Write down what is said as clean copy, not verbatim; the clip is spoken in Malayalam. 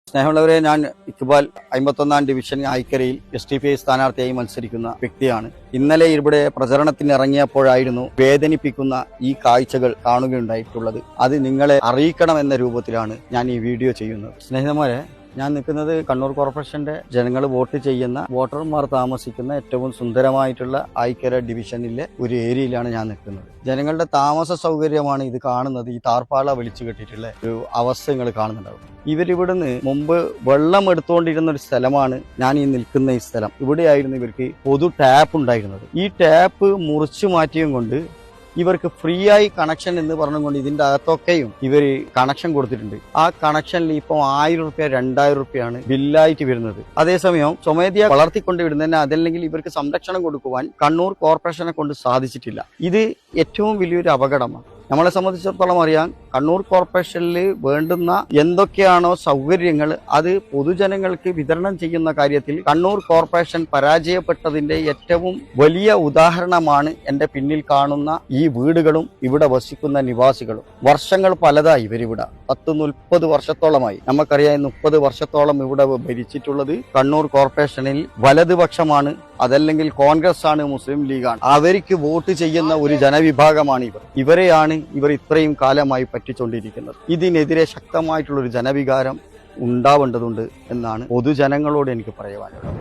സ്നേഹമുള്ളവരെ, ഞാൻ ഇക്ബാൽ 51ാം ഡിവിഷൻ ആയിക്കരയിൽ SDPI സ്ഥാനാർത്ഥിയായി മത്സരിക്കുന്ന വ്യക്തിയാണ്. ഇന്നലെ ഇവിടെ പ്രചരണത്തിന് ഇറങ്ങിയപ്പോഴായിരുന്നു വേദനിപ്പിക്കുന്ന ഈ കാഴ്ചകൾ കാണുകയുണ്ടായിട്ടുള്ളത്. അത് നിങ്ങളെ അറിയിക്കണമെന്ന രൂപത്തിലാണ് ഞാൻ ഈ വീഡിയോ ചെയ്യുന്നത്. സ്നേഹിതന്മാരെ, ഞാൻ നിൽക്കുന്നത് കണ്ണൂർ കോർപ്പറേഷന്റെ ജനങ്ങൾ വോട്ട് ചെയ്യുന്ന വോട്ടർമാർ താമസിക്കുന്ന ഏറ്റവും സുന്ദരമായിട്ടുള്ള ആയിക്കര ഡിവിഷനിലെ ഒരു ഏരിയയിലാണ് ഞാൻ നിൽക്കുന്നത്. ജനങ്ങളുടെ താമസ സൗകര്യമാണ് ഇത് കാണുന്നത്. ഈ താർപ്പാള വിളിച്ചു കെട്ടിയിട്ടുള്ള ഒരു അവസ്ഥ നിങ്ങൾ കാണുന്നുണ്ടാവും. ഇവരിവിടുന്ന് മുമ്പ് വെള്ളം എടുത്തുകൊണ്ടിരുന്ന ഒരു സ്ഥലമാണ് ഞാൻ ഈ നിൽക്കുന്ന ഈ സ്ഥലം. ഇവിടെയായിരുന്നു ഇവർക്ക് പൊതു ടാപ്പ് ഉണ്ടായിരുന്നത്. ഈ ടാപ്പ് മുറിച്ചു മാറ്റിയും കൊണ്ട് ഇവർക്ക് ഫ്രീ ആയി കണക്ഷൻ എന്ന് പറഞ്ഞുകൊണ്ട് ഇതിന്റെ അകത്തൊക്കെയും ഇവർ കണക്ഷൻ കൊടുത്തിട്ടുണ്ട്. ആ കണക്ഷനിൽ ഇപ്പോൾ 1000 രൂപ 2000 രൂപയാണ് ബില്ലായിട്ട് വരുന്നത്. അതേസമയം സ്വമേധയാ വളർത്തിക്കൊണ്ട് വിടുന്നതിന് അതല്ലെങ്കിൽ ഇവർക്ക് സംരക്ഷണം കൊടുക്കുവാൻ കണ്ണൂർ കോർപ്പറേഷനെ കൊണ്ട് സാധിച്ചിട്ടില്ല. ഇത് ഏറ്റവും വലിയൊരു അപകടമാണ്. നമ്മളെ സംബന്ധിച്ചിടത്തോളം അറിയാം, കണ്ണൂർ കോർപ്പറേഷനിൽ വേണ്ടുന്ന എന്തൊക്കെയാണോ സൗകര്യങ്ങൾ അത് പൊതുജനങ്ങൾക്ക് വിതരണം ചെയ്യുന്ന കാര്യത്തിൽ കണ്ണൂർ കോർപ്പറേഷൻ പരാജയപ്പെട്ടതിന്റെ ഏറ്റവും വലിയ ഉദാഹരണമാണ് എന്റെ പിന്നിൽ കാണുന്ന ഈ വീടുകളും ഇവിടെ വസിക്കുന്ന നിവാസികളും. വർഷങ്ങൾ പലതായി ഇവരിവിടെ 10-30 വർഷത്തോളമായി. നമുക്കറിയാം, 30 വർഷത്തോളം ഇവിടെ ഭരിച്ചിട്ടുള്ളത് കണ്ണൂർ കോർപ്പറേഷനിൽ വലതുപക്ഷമാണ്, അതല്ലെങ്കിൽ കോൺഗ്രസ് ആണ്, മുസ്ലിം ലീഗാണ്. അവർക്ക് വോട്ട് ചെയ്യുന്ന ഒരു ജനവിഭാഗമാണ് ഇവരെയാണ് ഇവർ ഇത്രയും കാലമായി പറ്റിച്ചുകൊണ്ടിരിക്കുന്നത്. ഇതിനെതിരെ ശക്തമായിട്ടുള്ള ഒരു ജനവികാരം ഉണ്ടാവേണ്ടതുണ്ട് എന്നാണ് പൊതുജനങ്ങളോട് എനിക്ക് പറയുവാനുള്ളത്.